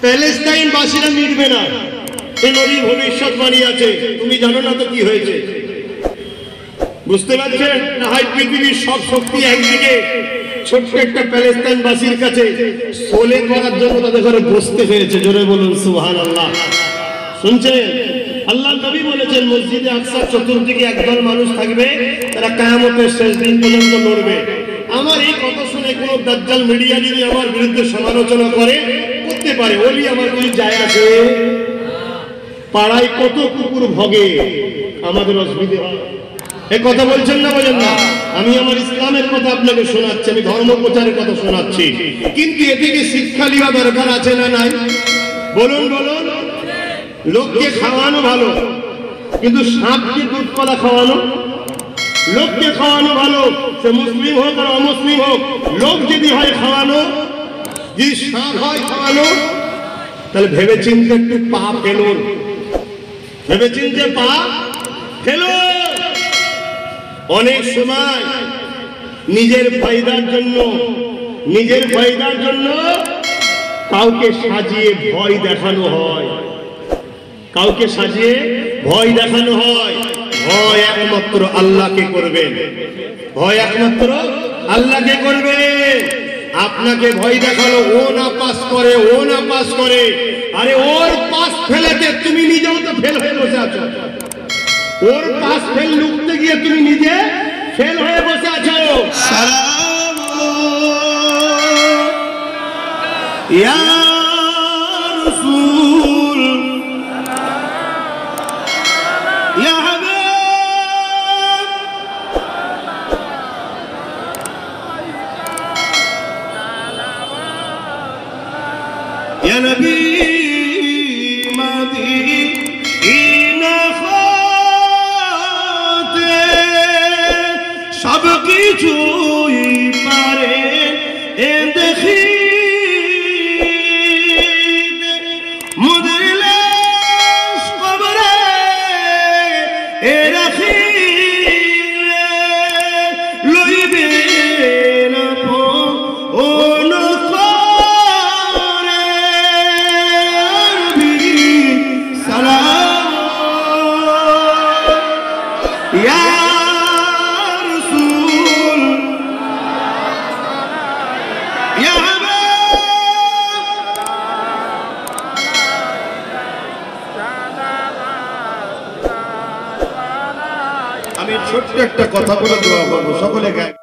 প্যালেস্টাইনবাসীরা মিটবে না, এই নবীর ভবিষ্যৎবাণী আছে। তুমি জানো না তো কি হয়েছে? বুঝতে পারছেন না? হয় পৃথিবীর সব শক্তি একদিকে, ছোট্ট একটা প্যালেস্টাইনবাসীর কাছে সোলে করার জন্য তাদের ঘরে বসতে হয়েছে। জোরে বলুন সুবহানাল্লাহ। শুনছেন? আল্লাহ নবী বলেছেন মসজিদে আকসার চতুর্দিকে একদল মানুষ থাকবে, তারা কিয়ামতের শেষ দিন পর্যন্ত লড়বে। আমার এই কথা শুনে কোনো দাজ্জাল মিডিয়া যদি আমার বিরুদ্ধে সমালোচনা করে, করতে পারে, ওলি আমার কিছু যায় আছে? পাড়ায় কত কুকুর ভগে, আমাদের অসুবিধে হয়। এই কথা বলছেন না, বলেন না? আমি আমার ইসলামের কথা আপনাকে শোনাচ্ছি, আমি ধর্ম প্রচারের কথা শোনাচ্ছি, কিন্তু এ থেকে শিক্ষা নেওয়া দরকার আছে না নাই? বলুন বলুন। লোককে খাওয়ানো ভালো, কিন্তু সাপকে দুধ কলা খাওয়ানো? লোককে খাওয়ানো ভালো, সে মুসলিম হোক আর অমুসলিম হোক। লোক যদি হয় খাওয়ানো, যদি সাপ হয় খাওয়ানো, তাহলে ভেবে চিন্তে একটু পা ফেলুন, ভেবে চিন্তে পা ফেলুন। অনেক সময় নিজের ফায়দার জন্য কাউকে সাজিয়ে ভয় দেখানো হয়, কাউকে সাজিয়ে ভয় দেখানো হয়। ভয় একমাত্র আল্লাহকে করবেন, ভয় একমাত্র আল্লাহকে করবেন। আপনাকে ভয় দেখালো, ও না পাস করে, ও না পাস করে, আরে ওর পাস ফেলেতে তুমি নিজেও তো ফেল হয়ে বসে আছো। ওর পাস ফেল লুকতে গিয়ে তুমি নিজে ফেল হয়ে বসে আছো। সালাম ইয়া রাসূল ইয়া হাবিব ইয়া নবী মদিনা খাতে সব কিছুই পারে এ দেখি আমি ছোট্ট একটা কথা বলে দোয়া করবো, সকলে গায়।